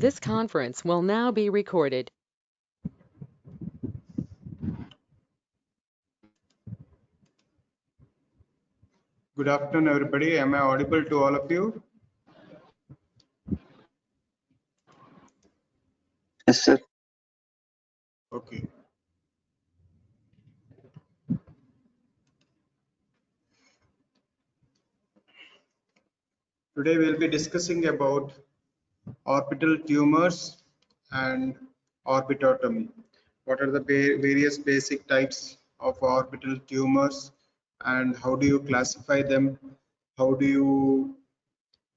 This conference will now be recorded. Good afternoon, everybody. Am I audible to all of you? Yes, sir. Okay. Today we'll be discussing about orbital tumors and orbitotomy. What are the various basic types of orbital tumors and how do you classify them? How do you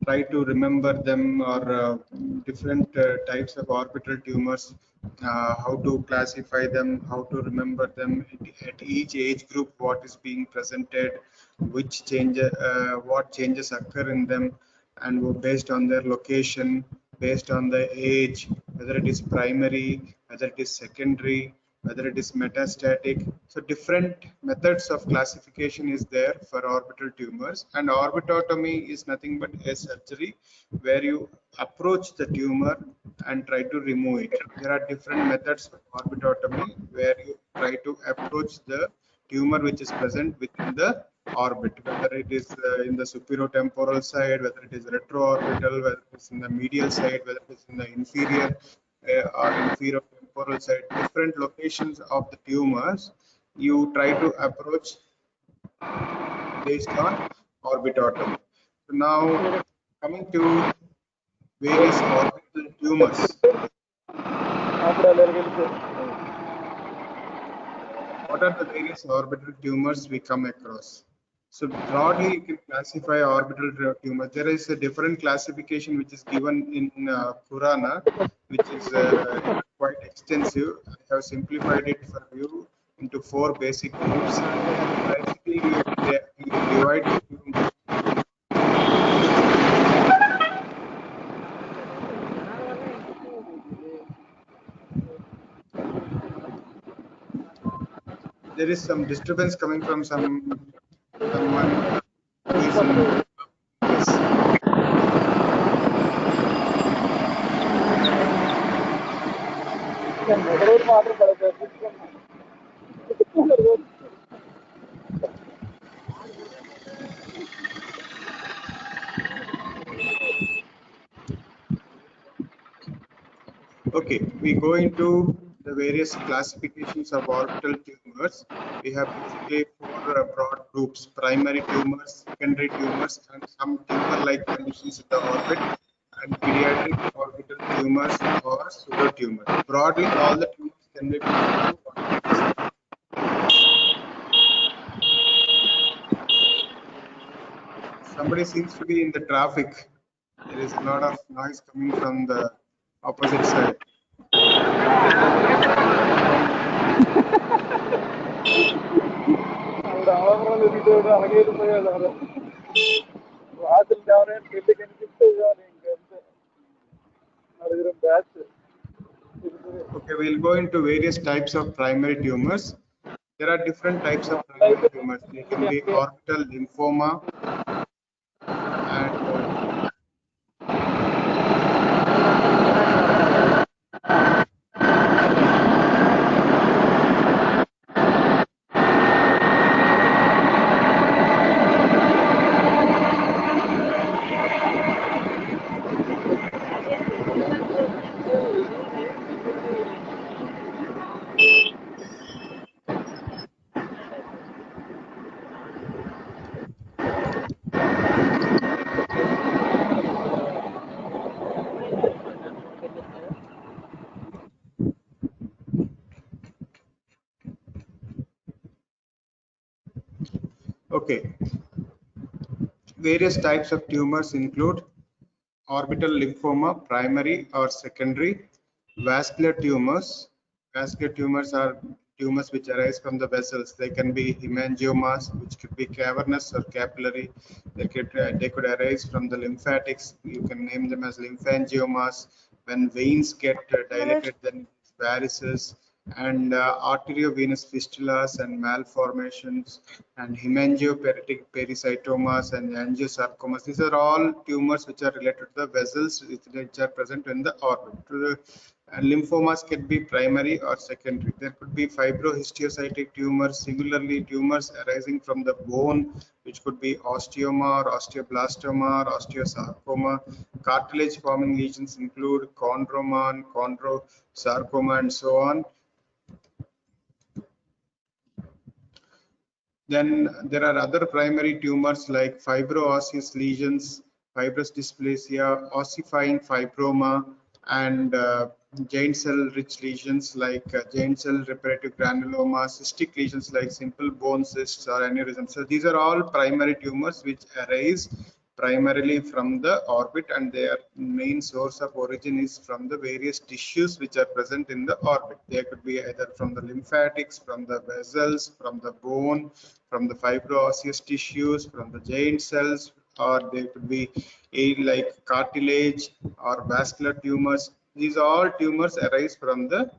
try to remember them, or different types of orbital tumors, how to classify them, how to remember them at each age group, what is being presented, which change, what changes occur in them, and based on their location, based on the age, whether it is primary, whether it is secondary, whether it is metastatic. So different methods of classification is there for orbital tumors, and orbitotomy is nothing but a surgery where you approach the tumor and try to remove it. There are different methods of orbitotomy where you try to approach the tumor which is present within the orbit, whether it is in the superior-temporal side, whether it is retroorbital, whether it is in the medial side, whether it is in the inferior or inferior temporal side, different locations of the tumors you try to approach based on orbitotomy. So now coming to various orbital tumors. What are the various orbital tumors we come across? So broadly, you can classify orbital tumors. There is a different classification which is given in Purana, which is quite extensive. I have simplified it for you into 4 basic groups. Basically, you divide it into there is some disturbance coming from someone who is in this. Okay, we go into the various classifications of orbital tumors. We have basically 4 broad groups: primary tumors, secondary tumors, and some tumor-like conditions in the orbit, and pediatric orbital tumors or pseudotumors. Broadly, all the tumors can be grouped into 1. Somebody seems to be in the traffic. There is a lot of noise coming from the opposite side. Okay, we'll go into various types of primary tumors. There are different types of primary tumors. They can be orbital lymphoma and okay. Various types of tumors include orbital lymphoma, primary or secondary, vascular tumors. Vascular tumors are tumors which arise from the vessels. They can be hemangiomas, which could be cavernous or capillary. They could arise from the lymphatics. You can name them as lymphangiomas. When veins get dilated, then varices. and arteriovenous fistulas and malformations, and hemangioperetic pericytomas and angiosarcomas. These are all tumors which are related to the vessels which are present in the orbit. And lymphomas can be primary or secondary. There could be fibrohistiocytic tumors, similarly tumors arising from the bone, which could be osteoma or osteoblastoma or osteosarcoma. Cartilage forming lesions include chondroma, chondrosarcoma, and so on. Then there are other primary tumors like fibroosseous lesions, fibrous dysplasia, ossifying fibroma, and giant cell rich lesions like giant cell reparative granuloma, cystic lesions like simple bone cysts or aneurysms. So these are all primary tumors which arise primarily from the orbit, and their main source of origin is from the various tissues which are present in the orbit. They could be either from the lymphatics, from the vessels, from the bone, from the fibroosseous tissues, from the giant cells, or they could be like cartilage or vascular tumors. These all tumors arise from the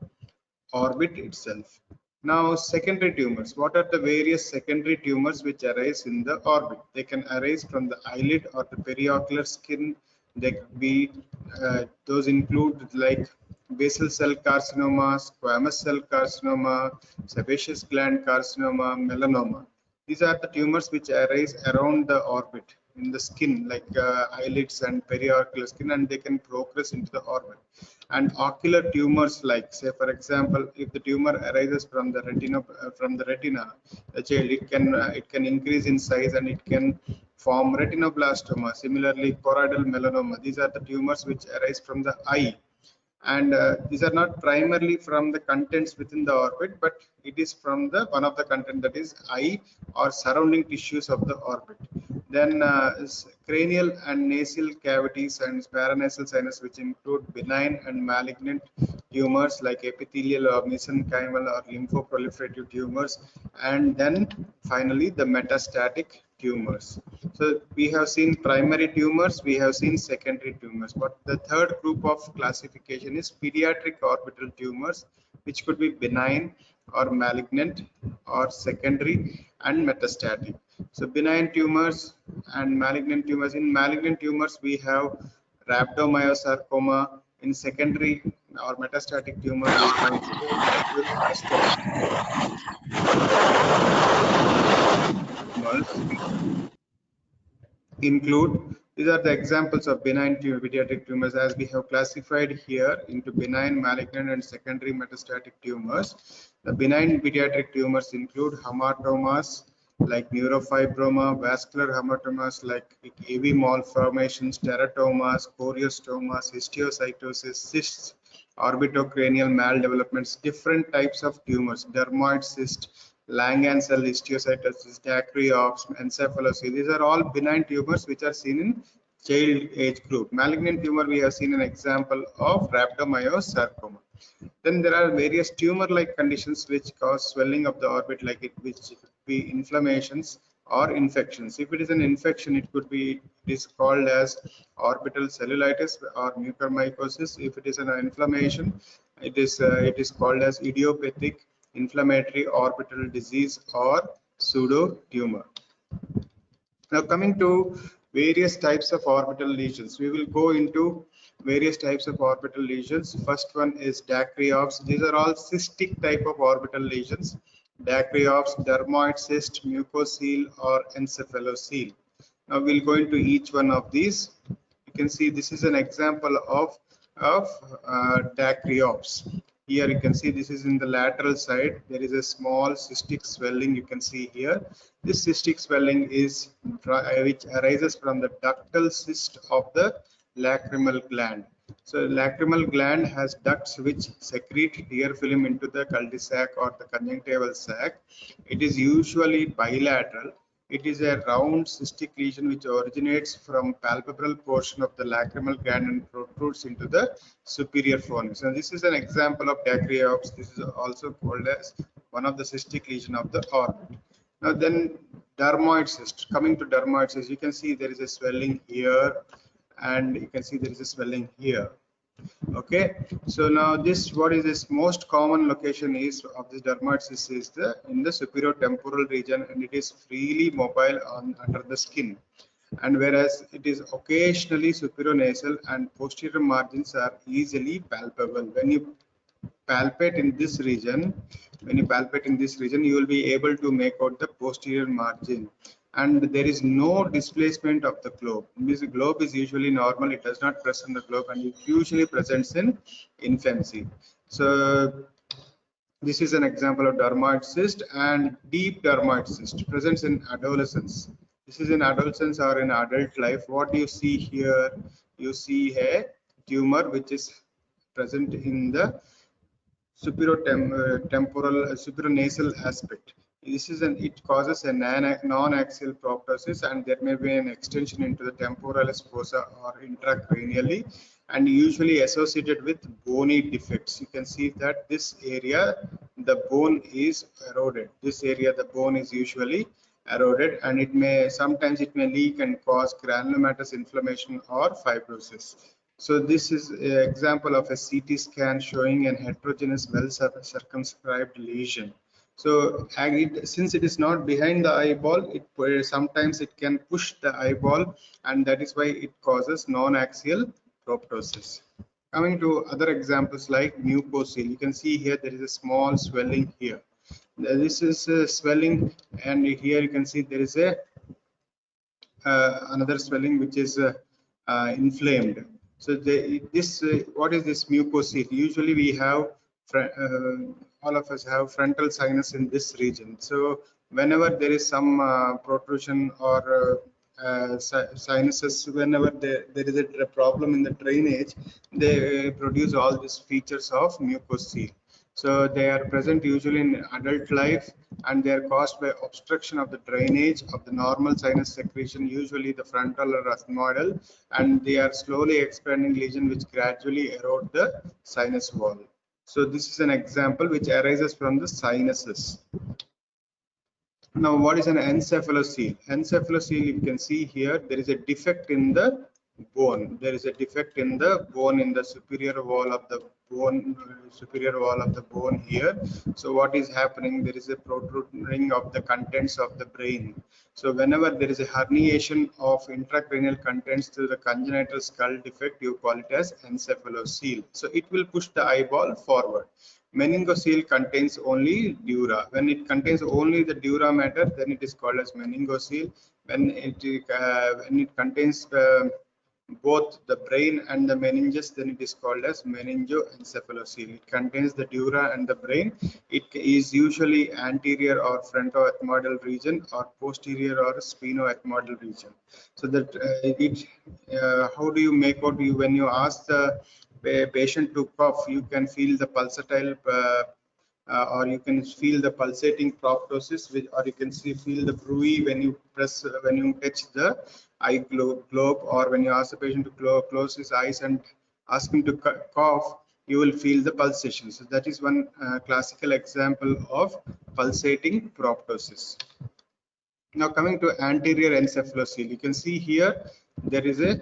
orbit itself. Now, secondary tumors. What are the various secondary tumors which arise in the orbit? They can arise from the eyelid or the periocular skin. They could be, those include like basal cell carcinoma, squamous cell carcinoma, sebaceous gland carcinoma, melanoma. These are the tumors which arise around the orbit in the skin, like eyelids and periocular skin, and they can progress into the orbit. And ocular tumors, like say for example, if the tumor arises from the retina, the child, it can increase in size and it can form retinoblastoma. Similarly, choroidal melanoma. These are the tumors which arise from the eye, and these are not primarily from the contents within the orbit, but it is from the one of the content, that is eye or surrounding tissues of the orbit. Then cranial and nasal cavities and paranasal sinus, which include benign and malignant tumors like epithelial or mesenchymal or lymphoproliferative tumors, and then finally the metastatic tumors. So we have seen primary tumors, we have seen secondary tumors, but the third group of classification is pediatric orbital tumors, which could be benign or malignant or secondary and metastatic. So benign tumors and malignant tumors. In malignant tumors, we have rhabdomyosarcoma. In secondary or metastatic tumors, we have tumors include. These are the examples of benign pediatric tumors, as we have classified here into benign, malignant, and secondary metastatic tumors. The benign pediatric tumors include hematomas like neurofibroma, vascular hematomas like AV malformations, teratomas, choriostomas, histiocytosis, cysts, orbitocranial maldevelopments, different types of tumors, dermoid cyst, Langan cell histiocytosis, Dacryops, Encephalocele. These are all benign tumors which are seen in child age group. Malignant tumor, we have seen an example of rhabdomyosarcoma. Then there are various tumor-like conditions which cause swelling of the orbit, like which could be inflammations or infections. If it is an infection, it is called as orbital cellulitis or mucormycosis. If it is an inflammation, it is called as idiopathic inflammatory orbital disease or pseudo tumor. Now coming to various types of orbital lesions, we will go into various types of orbital lesions. First one is Dacryops. These are all cystic type of orbital lesions. Dacryops, dermoid cyst, mucocele, or encephalocele. Now we'll go into each one of these. You can see this is an example of Dacryops. Here you can see this is in the lateral side. There is a small cystic swelling you can see here. This cystic swelling is which arises from the ductal cyst of the lacrimal gland. So lacrimal gland has ducts which secrete tear film into the cul-de-sac or the conjunctival sac. It is usually bilateral. It is a round cystic lesion which originates from palpebral portion of the lacrimal gland and protrudes into the superior fornix. And this is an example of Dacryops. This is also called as one of the cystic lesion of the orbit. Now then dermoid cyst. Coming to dermoid cyst, you can see there is a swelling here and you can see there is a swelling here. Okay, so now this, what is this most common location is of the dermoid cyst is the in the superior temporal region, and it is freely mobile on under the skin, and whereas it is occasionally superior-nasal and posterior margins are easily palpable. When you palpate in this region, you will be able to make out the posterior margin, and there is no displacement of the globe. This globe is usually normal; it does not press on the globe, and it usually presents in infancy. So this is an example of dermoid cyst, and deep dermoid cyst presents in adolescence. This is in adolescence or in adult life. What do you see here? You see a tumor which is present in the temporal supranasal aspect. This is it causes a non-axial proptosis, and there may be an extension into the temporalis fossa or intracranially, and usually associated with bony defects. You can see that this area the bone is eroded. This area the bone is usually eroded, and it may leak and cause granulomatous inflammation or fibrosis. So this is an example of a CT scan showing an heterogeneous, well circumscribed lesion. So since it is not behind the eyeball, sometimes it can push the eyeball, and that is why it causes non-axial proptosis. Coming to other examples like mucocele, you can see here there is a small swelling here. This is swelling, and here you can see there is a another swelling which is inflamed. So what is this mucocele? Usually we have all of us have frontal sinus in this region. So whenever there is some protrusion or sinuses, whenever there is a problem in the drainage, they produce all these features of mucocele. So they are present usually in adult life, and they are caused by obstruction of the drainage of the normal sinus secretion, usually the frontal or ethmoidal, and they are slowly expanding lesion which gradually erode the sinus wall. So this is an example which arises from the sinuses. Now, what is an encephalocele? Encephalocele, you can see here, there is a defect in the bone. There is a defect in the bone in the superior wall of the bone here. So what is happening? There is a protruding of the contents of the brain. So whenever there is a herniation of intracranial contents to the congenital skull defect, you call it as encephalocele. So it will push the eyeball forward. Meningocele contains only dura. When it contains only the dura matter, then it is called as meningocele. When it contains both the brain and the meninges, then it is called as meningoencephalocele. It contains the dura and the brain. It is usually anterior or frontoethmoidal region, or posterior or sphenoethmoidal region. So that how do you make out? When you ask the patient to cough, you can feel the pulsatile or you can feel the pulsating proptosis, or you can feel the bruit when you when you touch the eye globe, or when you ask the patient to close his eyes and ask him to cough, you will feel the pulsation. So that is one classical example of pulsating proptosis. Now coming to anterior encephalocele, you can see here there is a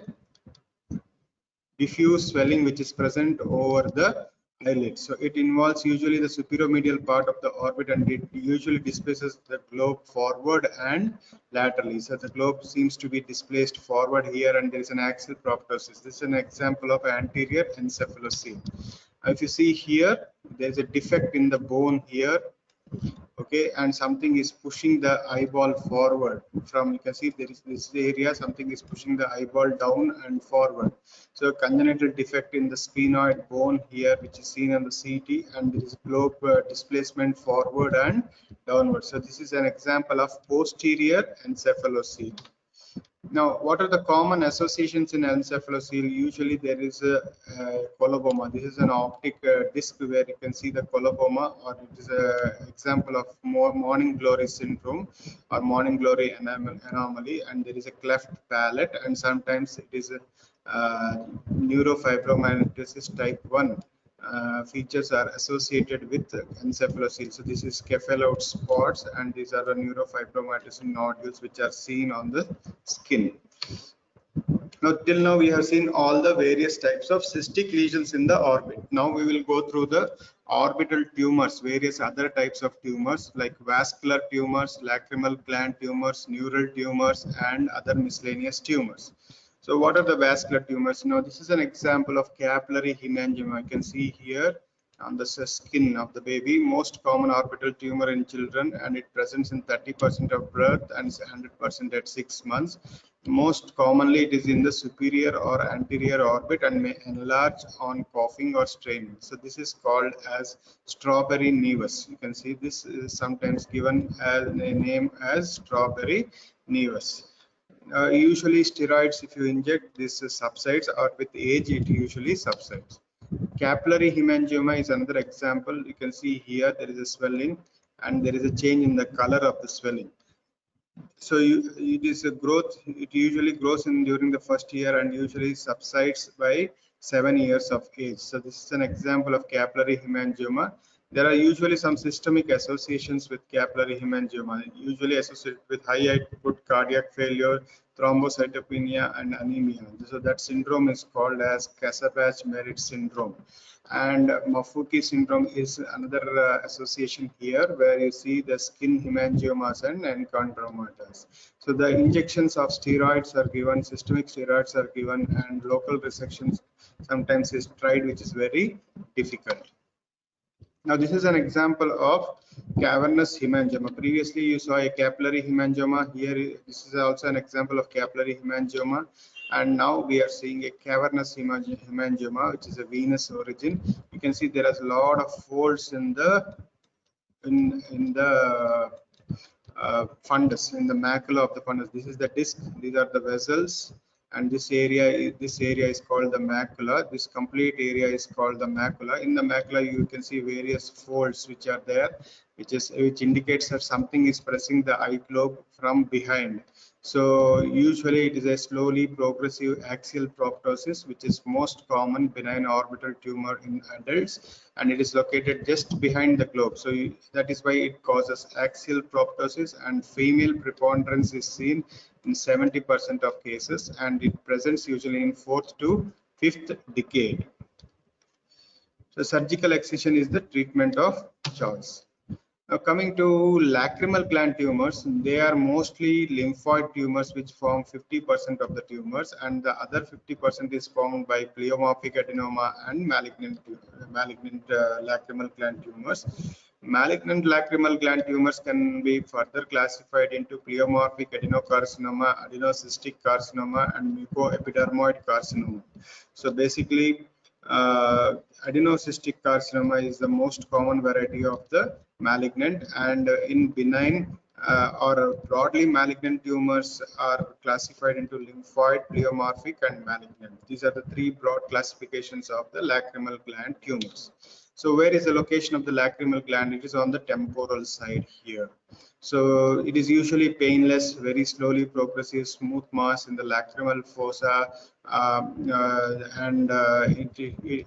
diffuse swelling which is present over the eyelid. So it involves usually the superomedial part of the orbit, and it usually displaces the globe forward and laterally. So the globe seems to be displaced forward here, and there is an axial proptosis. This is an example of anterior encephalocele. If you see here, there is a defect in the bone here, okay, and something is pushing the eyeball forward. From, you can see there is this area, something is pushing the eyeball down and forward. So congenital defect in the sphenoid bone here, which is seen on the CT, and there is globe displacement forward and downward. So this is an example of posterior encephalocele. Now, what are the common associations in encephalocele? Usually there is a coloboma. This is an optic disc where you can see the coloboma, or it is an example of morning glory syndrome or morning glory anomaly, and there is a cleft palate, and sometimes it is a neurofibromatosis type 1. Features are associated with encephalocele. So this is cephaloid spots, and these are the neurofibromatosis nodules which are seen on the skin. Now, till now we have seen all the various types of cystic lesions in the orbit. Now we will go through the orbital tumors, various other types of tumors like vascular tumors, lacrimal gland tumors, neural tumors, and other miscellaneous tumors. So what are the vascular tumors? Now this is an example of capillary hemangioma. You can see here on the skin of the baby, most common orbital tumor in children, and it presents in 30% of birth and 100% at 6 months. Most commonly, it is in the superior or anterior orbit and may enlarge on coughing or straining. So this is called as strawberry nevus. You can see this is sometimes given as a name as strawberry nevus. Usually steroids, if you inject, this subsides, or with age it usually subsides. Capillary hemangioma is another example. You can see here there is a swelling and there is a change in the color of the swelling. So it is a growth. It usually grows in during the first year and usually subsides by 7 years of age. So this is an example of capillary hemangioma. There are usually some systemic associations with capillary hemangioma, usually associated with high output cardiac failure, thrombocytopenia, and anemia. So that syndrome is called as Kasabach-Merritt syndrome. And Maffucci syndrome is another association here, where you see the skin hemangiomas and enchondromatous. So the injections of steroids are given, systemic steroids are given, and local resections sometimes is tried, which is very difficult. Now this is an example of cavernous hemangioma. Previously you saw a capillary hemangioma. Here this is also an example of capillary hemangioma, and now we are seeing a cavernous hemangioma, which is a venous origin. You can see there is a lot of folds in the fundus, in the macula of the fundus. This is the disc, these are the vessels, and this area is called the macula. This complete area is called the macula. In the macula you can see various folds which are there, which indicates that something is pressing the eye globe from behind. So usually it is a slowly progressive axial proptosis, which is most common benign orbital tumor in adults, and it is located just behind the globe. So that is why it causes axial proptosis, and female preponderance is seen in 70% of cases, and it presents usually in 4th to 5th decade. So surgical excision is the treatment of choice. Now coming to lacrimal gland tumors, they are mostly lymphoid tumors which form 50% of the tumors, and the other 50% is formed by pleomorphic adenoma and malignant lacrimal gland tumors. Malignant lacrimal gland tumors can be further classified into pleomorphic adenocarcinoma, adenocystic carcinoma, and mucoepidermoid carcinoma. So basically, adenocystic carcinoma is the most common variety of the malignant, and in benign or broadly malignant tumors are classified into lymphoid, pleomorphic, and malignant. These are the 3 broad classifications of the lacrimal gland tumors. So where is the location of the lacrimal gland? It is on the temporal side here. So it is usually painless, very slowly progressive, smooth mass in the lacrimal fossa,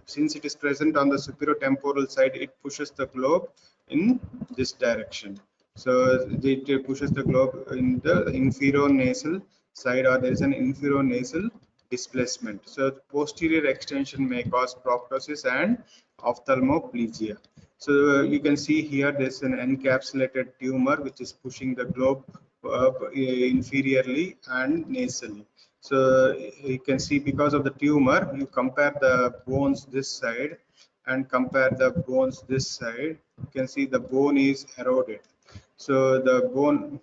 since it is present on the superiotemporal side, it pushes the globe in this direction. So it pushes the globe in the inferonasal side, or there is an inferonasal displacement. So the posterior extension may cause proptosis and ophthalmoplegia. So you can see here there's an encapsulated tumor which is pushing the globe inferiorly and nasally. So you can see, because of the tumor, you compare the bones this side and compare the bones this side, you can see the bone is eroded. So the bone,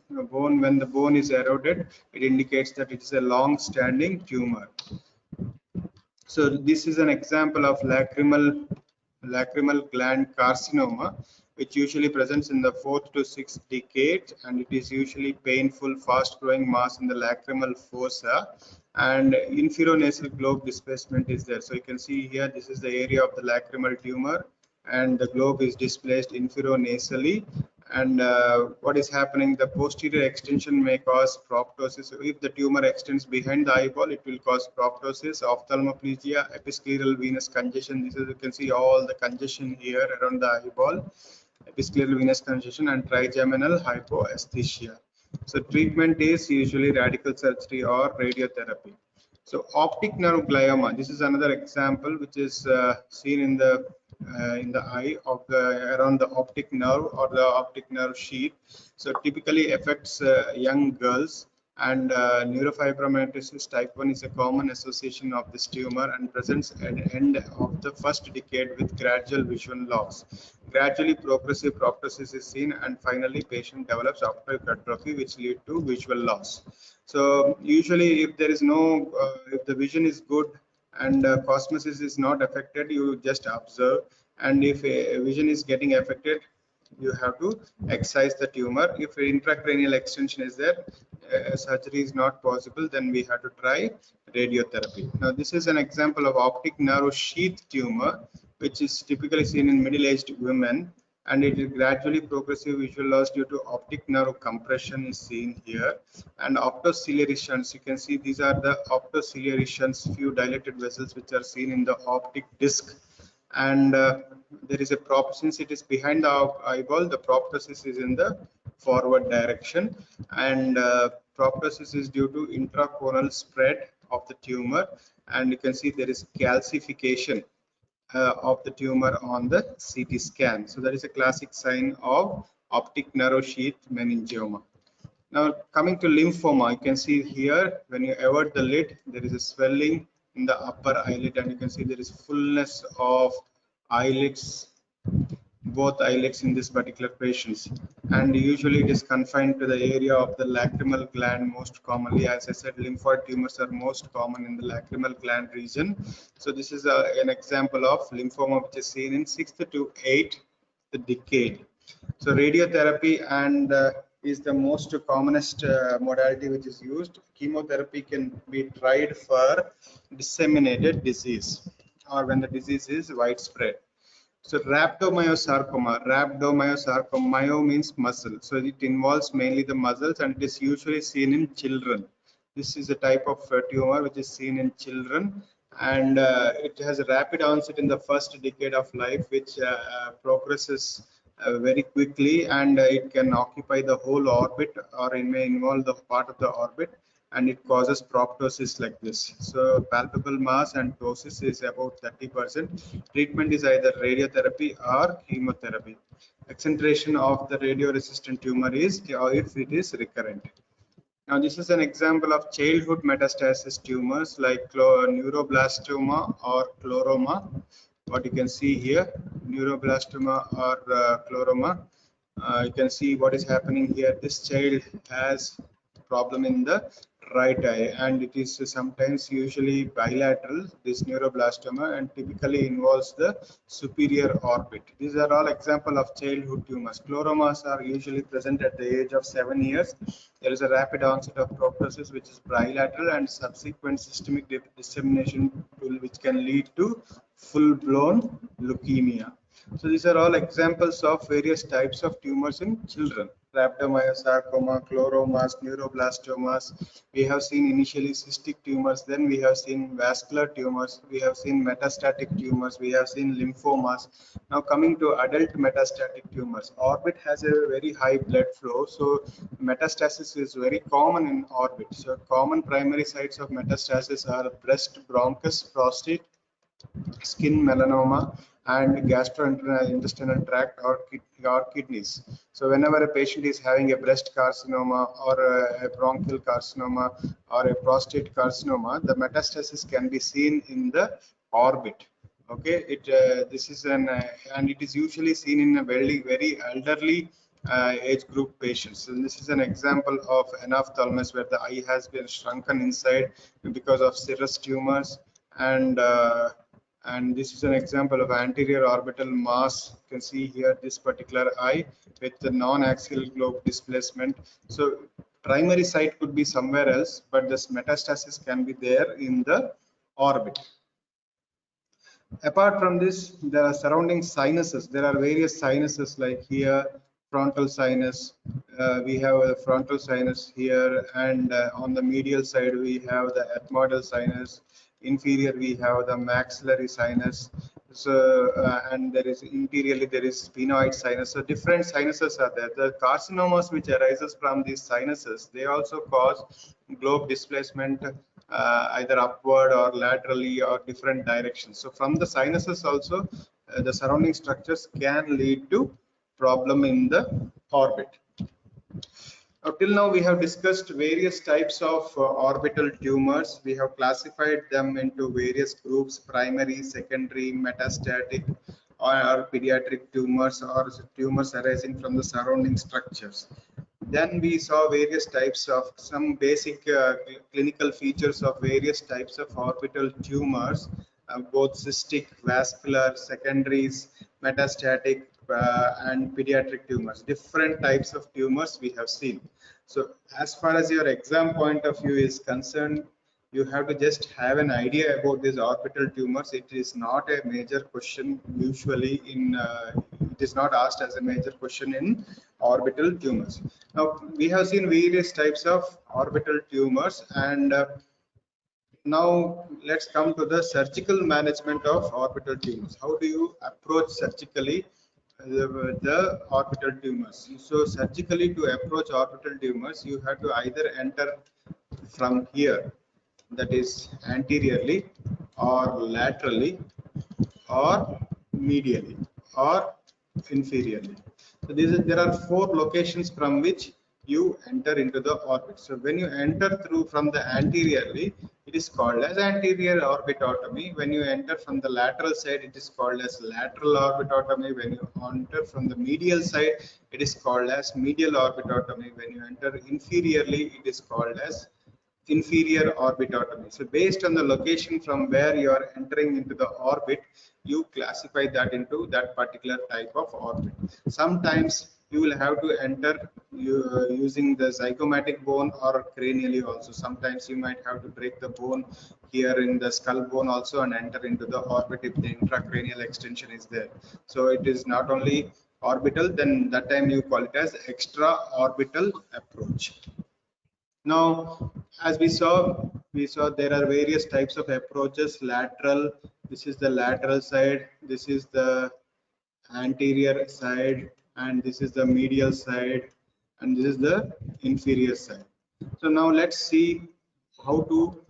when the bone is eroded, it indicates that it is a long-standing tumor. So this is an example of lacrimal gland carcinoma, which usually presents in the 4th to 6th decade, and it is usually painful, fast-growing mass in the lacrimal fossa, and inferonasal globe displacement is there. So you can see here, this is the area of the lacrimal tumor, and the globe is displaced inferonasally. And what is happening, the posterior extension may cause proptosis. So if the tumor extends behind the eyeball, it will cause proptosis, ophthalmoplegia, episcleral venous congestion. This is, you can see all the congestion here around the eyeball, episcleral venous congestion, and trigeminal hypoesthesia. So treatment is usually radical surgery or radiotherapy. So optic nerve glioma, this is another example which is seen in the eye of the around the optic nerve or the optic nerve sheath. So typically affects young girls, and neurofibromatosis type 1 is a common association of this tumor and presents at the end of the first decade with gradual visual loss. Gradually progressive proptosis is seen, and finally patient develops optic atrophy which lead to visual loss. So usually if there is no if the vision is good and cosmosis is not affected, you just observe, and if vision is getting affected, you have to excise the tumor. If intracranial extension is there, surgery is not possible, then we have to try radiotherapy. Now this is an example of optic nerve sheath tumor which is typically seen in middle-aged women, and it is gradually progressive visual loss due to optic nerve compression is seen here. And optociliary shunts, you can see these are the optociliary shunts, few dilated vessels which are seen in the optic disc. And there is a prop, since it is behind the eyeball, the proptosis is in the forward direction, and proptosis is due to intracoronal spread of the tumor, and you can see there is calcification of the tumor on the CT scan. So that is a classic sign of optic nerve sheath meningioma. Now coming to lymphoma, you can see here when you avert the lid, there is a swelling in the upper eyelid, and you can see there is fullness of eyelids, both eyelids in this particular patients, and usually it is confined to the area of the lacrimal gland most commonly. As I said, lymphoid tumors are most common in the lacrimal gland region. So this is an example of lymphoma which is seen in 6th to 8th decade. So radiotherapy and is the most commonest modality which is used. Chemotherapy can be tried for disseminated disease or when the disease is widespread. So rhabdomyosarcoma, myo means muscle. So it involves mainly the muscles, and it is usually seen in children. This is a type of tumor which is seen in children, and it has a rapid onset in the first decade of life, which progresses very quickly, and it can occupy the whole orbit, or it may involve the part of the orbit, and it causes proptosis like this. So palpable mass and ptosis is about 30%. Treatment is either radiotherapy or chemotherapy. Accentration of the radio-resistant tumor is if it is recurrent. Now this is an example of childhood metastasis tumors like neuroblastoma or chloroma. What you can see here, neuroblastoma or chloroma. You can see what is happening here. This child has problem in the right eye, and it is sometimes usually bilateral, this neuroblastoma, and typically involves the superior orbit. These are all example of childhood tumors. Chloromas are usually present at the age of 7 years. There is a rapid onset of proptosis which is bilateral, and subsequent systemic dissemination which can lead to full-blown leukemia. So these are all examples of various types of tumors in children. Rhabdomyosarcoma, chloromas, neuroblastomas. We have seen initially cystic tumors, then we have seen vascular tumors, we have seen metastatic tumors, we have seen lymphomas. Now coming to adult metastatic tumors. Orbit has a very high blood flow, so metastasis is very common in orbit. So common primary sites of metastasis are breast, bronchus, prostate, skin melanoma, and gastrointestinal tract or kidneys. So whenever a patient is having a breast carcinoma or a bronchial carcinoma or a prostate carcinoma, the metastasis can be seen in the orbit. Okay, this is and it is usually seen in a very elderly age group patients. So this is an example of enophthalmos where the eye has been shrunken inside because of serous tumors, and this is an example of anterior orbital mass. You can see here this particular eye with the non-axial globe displacement. So primary site could be somewhere else, but this metastasis can be there in the orbit. Apart from this, there are surrounding sinuses. There are various sinuses like here, frontal sinus. We have a frontal sinus here, and on the medial side we have the ethmoidal sinus. Inferior we have the maxillary sinus. So and there is interiorly there is sphenoid sinus. So different sinuses are there. The carcinomas which arises from these sinuses, they also cause globe displacement either upward or laterally or different directions. So from the sinuses also, the surrounding structures can lead to problem in the orbit. Till now, we have discussed various types of orbital tumors. We have classified them into various groups: primary, secondary, metastatic, or pediatric tumors, or tumors arising from the surrounding structures. Then we saw various types of some basic clinical features of various types of orbital tumors, both cystic, vascular, secondaries, metastatic, and pediatric tumors. Different types of tumors we have seen. So as far as your exam point of view is concerned, you have to just have an idea about these orbital tumors. It is not a major question usually in it is not asked as a major question in orbital tumors. Now we have seen various types of orbital tumors, and now let's come to the surgical management of orbital tumors. How do you approach surgically the orbital tumors? So surgically, to approach orbital tumors, you have to either enter from here, that is anteriorly, or laterally, or medially, or inferiorly. So there are four locations from which you enter into the orbit. So when you enter through from the anteriorly, it is called as anterior orbitotomy. When you enter from the lateral side, it is called as lateral orbitotomy. When you enter from the medial side, it is called as medial orbitotomy. When you enter inferiorly, it is called as inferior orbitotomy. So based on the location from where you are entering into the orbit, you classify that into that particular type of orbit. Sometimes you will have to enter using the zygomatic bone or cranially also. Sometimes you might have to break the bone here in the skull bone also and enter into the orbit if the intracranial extension is there. So it is not only orbital, then that time you call it as extra orbital approach. Now, as we saw there are various types of approaches. Lateral, this is the lateral side, this is the anterior side, and this is the medial side, and this is the inferior side. So now let's see how to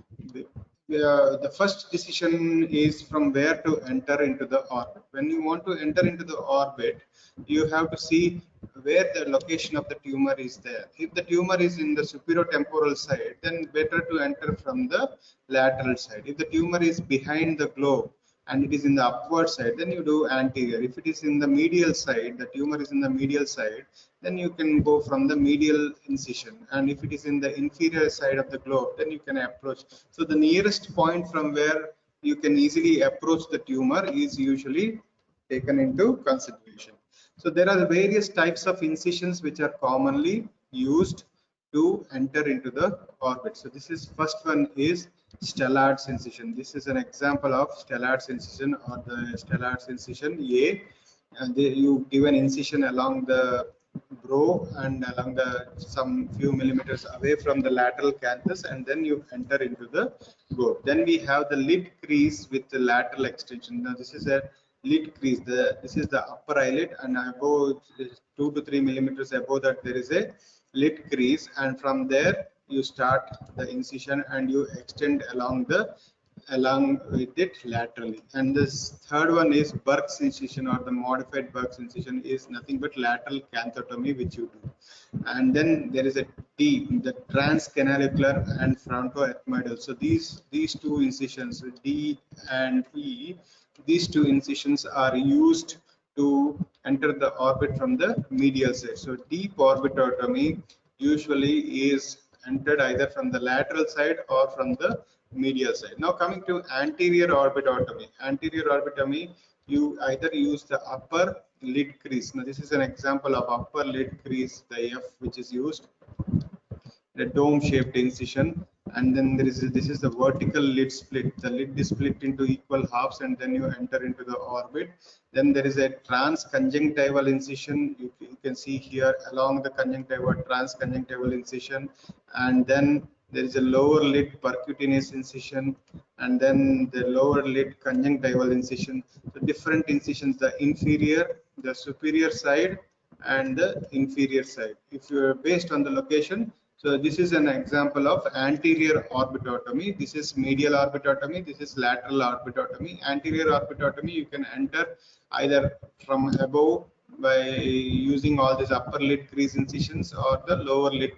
the first decision is from where to enter into the orbit. When you want to enter into the orbit, you have to see where the location of the tumor is there. If the tumor is in the superiotemporal side, then better to enter from the lateral side. If the tumor is behind the globe and it is in the upward side, then you do anterior. If it is in the medial side, the tumor is in the medial side, then you can go from the medial incision. And if it is in the inferior side of the globe, then you can approach. So the nearest point from where you can easily approach the tumor is usually taken into consideration. So there are various types of incisions which are commonly used to enter into the orbit. So this is first one is Stellar's incision. This is an example of Stellar's incision, or the Stellar's incision A. And you give an incision along the brow and along the some few millimeters away from the lateral canthus, and then you enter into the bone. Then we have the lid crease with the lateral extension. Now this is a lid crease. This is the upper eyelid, and above 2 to 3 millimeters above that there is a lid crease, and from there you start the incision and you extend along with it laterally. And this third one is Burke's incision, or the modified Burke's incision, is nothing but lateral canthotomy which you do. And then there is a D, the transcanalular and frontoethmoidal. So these two incisions, D and E, these two incisions are used to enter the orbit from the medial side. So deep orbitotomy usually is entered either from the lateral side or from the medial side. Now coming to anterior orbitotomy. Anterior orbitotomy, you either use the upper lid crease. Now this is an example of upper lid crease, the F which is used, the dome shaped incision. And then this is the vertical lid split. The lid is split into equal halves, and then you enter into the orbit. Then there is a transconjunctival incision. You can see here along the conjunctiva, transconjunctival incision. And then there is a lower lid percutaneous incision, and then the lower lid conjunctival incision. So different incisions, the inferior, the superior side, and the inferior side. If you are based on the location, So this is an example of anterior orbitotomy. This is medial orbitotomy. This is lateral orbitotomy. Anterior orbitotomy, you can enter either from above by using all these upper lid crease incisions or the lower lid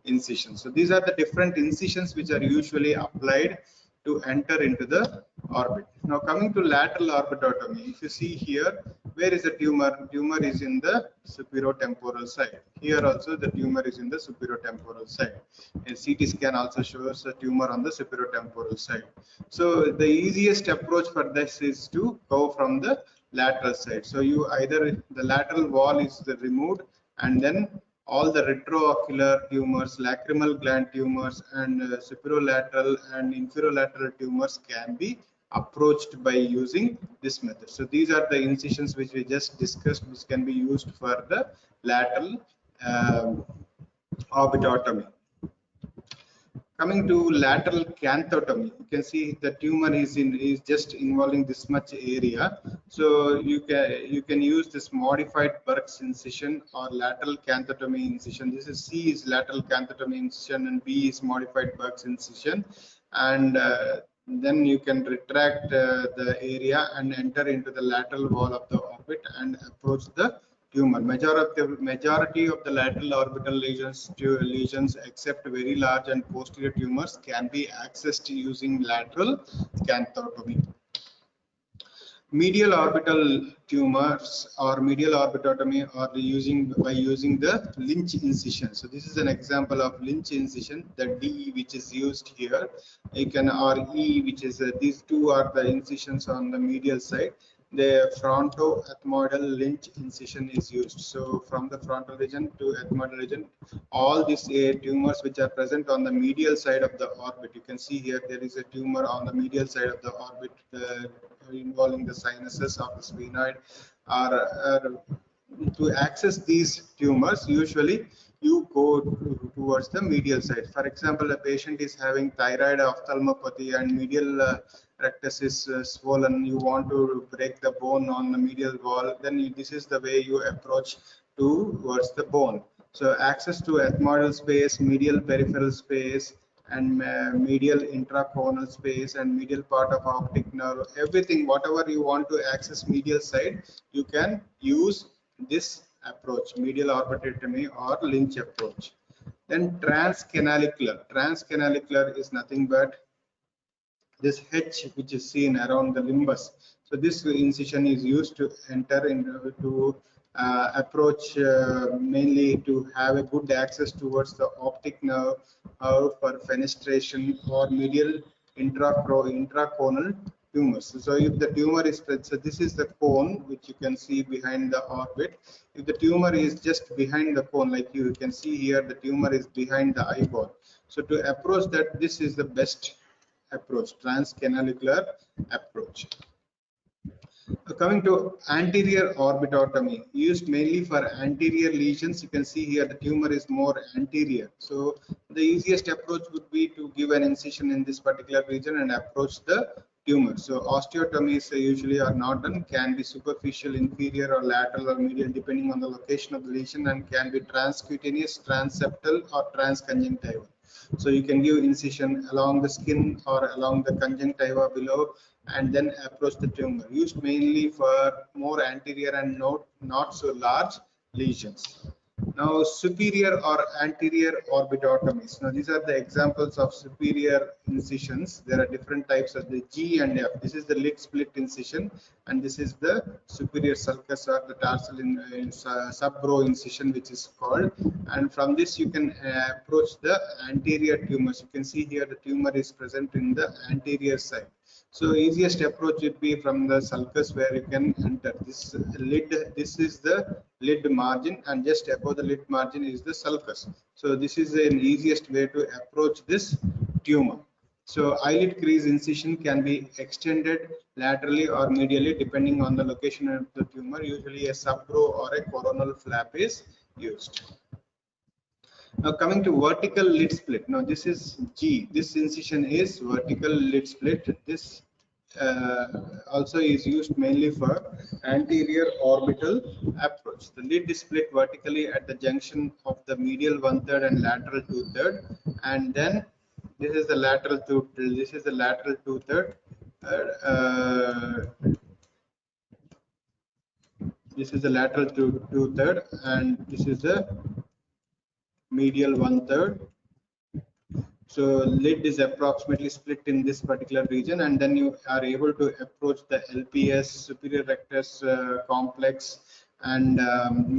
incisions. So these are the different incisions which are usually applied to enter into the orbit. Now coming to lateral orbitotomy, if you see here, where is the tumor? Tumor is in the superiotemporal side. Here also the tumor is in the superiotemporal side. A CT scan also shows a tumor on the superiotemporal side. So the easiest approach for this is to go from the lateral side. So you either the lateral wall is removed, and then all the retroocular tumors, lacrimal gland tumors, and superolateral and inferolateral tumors can be approached by using this method. So these are the incisions which we just discussed, which can be used for the lateral orbitotomy. Coming to lateral canthotomy, you can see the tumor is just involving this much area. So you can use this modified Burke's incision or lateral canthotomy incision. This is C is lateral canthotomy incision and B is modified Burke's incision, and then you can retract the area and enter into the lateral wall of the orbit and approach the tumor. Majority of the lateral orbital lesions except very large and posterior tumors can be accessed using lateral canthotomy. Medial orbital tumors or medial orbitotomy are by using the Lynch incision. So this is an example of Lynch incision. The D which is used here, you can, or E which is these two are the incisions on the medial side. The frontoethmoidal Lynch incision is used. So from the frontal region to ethmoidal region, all these tumors which are present on the medial side of the orbit. You can see here there is a tumor on the medial side of the orbit involving the sinuses of the sphenoid. To access these tumors, usually you go towards the medial side. For example, a patient is having thyroid ophthalmopathy and medial rectus is swollen. You want to break the bone on the medial wall, then this is the way you approach towards the bone. So access to ethmoidal space, medial peripheral space, and medial intraconal space and medial part of optic nerve, everything, whatever you want to access medial side, you can use this approach, medial orbitotomy or Lynch approach. Then transcanalicular is nothing but this H which is seen around the limbus. So this incision is used to enter into approach mainly to have a good access towards the optic nerve for fenestration or medial intraconal tumors. So if the tumor is spread, so this is the cone which you can see behind the orbit. If the tumor is just behind the cone, like you can see here, the tumor is behind the eyeball. So to approach that, this is the best approach, transcanalicular approach. Coming to anterior orbitotomy, used mainly for anterior lesions. You can see here the tumor is more anterior. So the easiest approach would be to give an incision in this particular region and approach the tumor. So osteotomies usually are not done, can be superficial, inferior or lateral or medial depending on the location of the lesion, and can be transcutaneous, transseptal or transconjunctival. So you can give incision along the skin or along the conjunctiva below and then approach the tumor, used mainly for more anterior and not so large lesions. Now superior or anterior orbitotomies. Now these are the examples of superior incisions. There are different types of the G and F. This is the lid split incision, and this is the superior sulcus or the tarsal subbrow incision, which is called. And from this you can approach the anterior tumors. You can see here the tumor is present in the anterior side. So easiest approach would be from the sulcus, where you can enter this lid. This is the lid margin, and just above the lid margin is the sulcus. So this is an easiest way to approach this tumor. So eyelid crease incision can be extended laterally or medially depending on the location of the tumor. Usually a subbrow or a coronal flap is used. Now coming to vertical lid split. Now this is G. This incision is vertical lid split. This also is used mainly for anterior orbital approach. approach. The lid is split vertically at the junction of the medial 1/3 and lateral 2/3, and then this is the lateral 2/3. This is the lateral 2/3. This is the lateral 2/3, and this is the medial 1/3. So lid is approximately split in this particular region, and then you are able to approach the LPS, superior rectus complex, and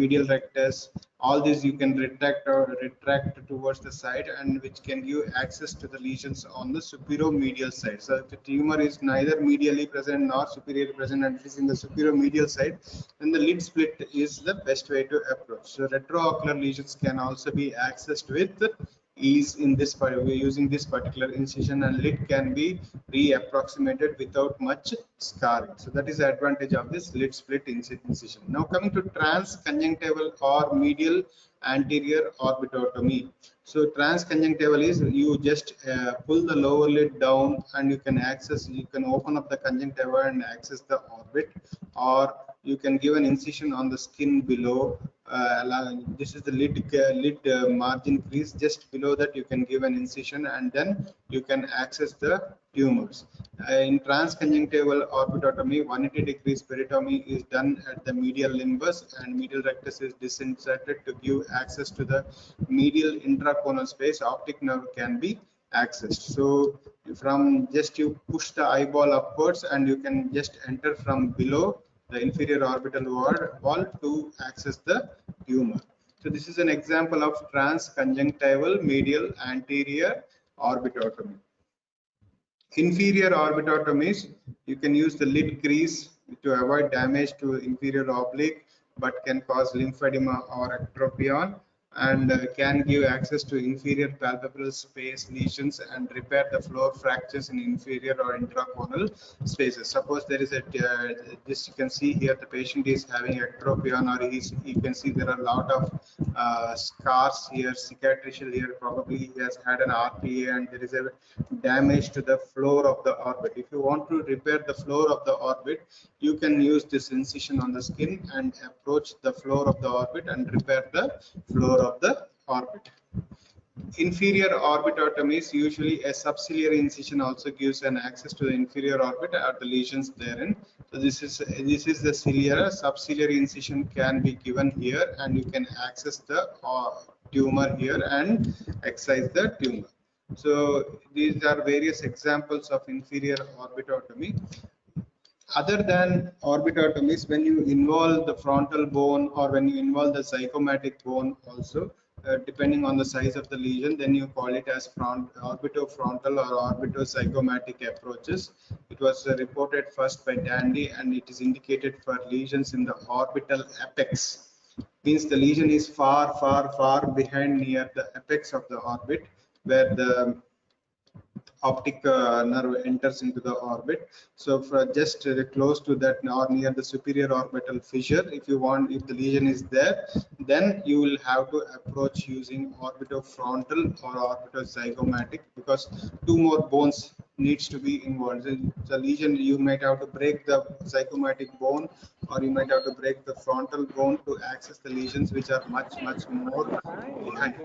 medial rectus. All these you can retract towards the side, and which can give access to the lesions on the superior medial side. So if the tumor is neither medially present nor superiorly present, and it is in the superior medial side, then the lid split is the best way to approach. So retroocular lesions can also be accessed with ease in this using this particular incision, and lid can be re-approximated without much scarring. So that is the advantage of this lid split incision. Now coming to transconjunctival or medial anterior orbitotomy. So transconjunctival is you just pull the lower lid down, and you can open up the conjunctiva and access the orbit, or you can give an incision on the skin below. This is the lid margin crease. Just below that you can give an incision, and then you can access the tumors. In transconjunctival orbitotomy, 180 degrees peritomy is done at the medial limbus, and medial rectus is disinserted to give access to the medial intraconal space. Optic nerve can be accessed. So from just you push the eyeball upwards, and you can just enter from below the inferior orbital wall to access the tumor. So this is an example of transconjunctival medial anterior orbitotomy. Inferior orbitotomies, you can use the lid crease to avoid damage to inferior oblique, but can cause lymphedema or ectropion, and can give access to inferior palpebral space lesions and repair the floor fractures in inferior or intraconal spaces. Suppose there is a this you can see here, the patient is having ectropion, or you can see there are a lot of scars here, cicatricial here. Probably he has had an RPA, and there is a damage to the floor of the orbit. If you want to repair the floor of the orbit, you can use this incision on the skin and approach the floor of the orbit and repair the floor of the orbit. Inferior orbitotomy is usually a subciliary incision also gives an access to the inferior orbit or the lesions therein. So this is the ciliary. Subciliary incision can be given here, and you can access the tumor here and excise the tumor. So these are various examples of inferior orbitotomy. Other than orbitotomies, when you involve the frontal bone, or when you involve the zygomatic bone also, depending on the size of the lesion, then you call it as orbitofrontal or orbitozygomatic approaches. It was reported first by Dandy, and it is indicated for lesions in the orbital apex. Means the lesion is far behind near the apex of the orbit, where the optic nerve enters into the orbit. So for just close to that or near the superior orbital fissure, if the lesion is there, then you will have to approach using orbitofrontal or orbitozygomatic, because two more bones needs to be involved. The lesion, you might have to break the zygomatic bone, or you might have to break the frontal bone to access the lesions which are much more behind.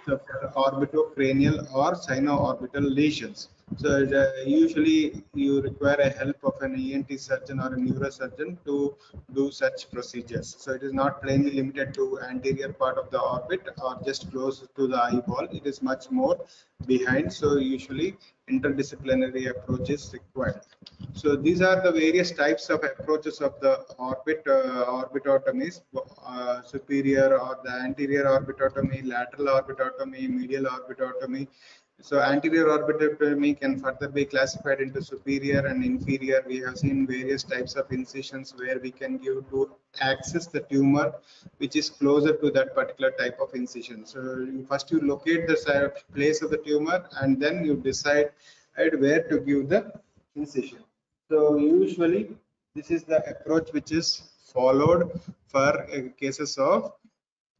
So for orbitocranial or sino-orbital lesions, so usually you require a help of an ENT surgeon or a neurosurgeon to do such procedures. So it is not plainly limited to anterior part of the orbit or just close to the eyeball. It is much more behind. So usually interdisciplinary approach is required. So these are the various types of approaches of the orbitotomies: superior or the anterior orbitotomy, lateral orbitotomy, medial orbitotomy. So anterior orbitotomy can further be classified into superior and inferior. We have seen various types of incisions where we can give to access the tumor which is closer to that particular type of incision. So first you locate the place of the tumor, and then you decide where to give the incision. So usually this is the approach which is followed for cases of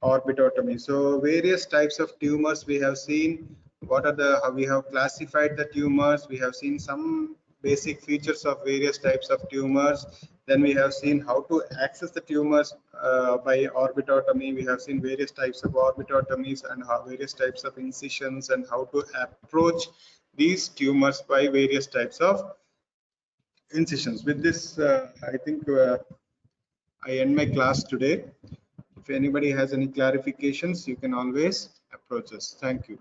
orbitotomy. So various types of tumors we have seen. What are how we have classified the tumors? We have seen some basic features of various types of tumors. Then we have seen how to access the tumors by orbitotomy. We have seen various types of orbitotomies and various types of incisions, and how to approach these tumors by various types of incisions. With this, I think I end my class today. If anybody has any clarifications, you can always approach us. Thank you.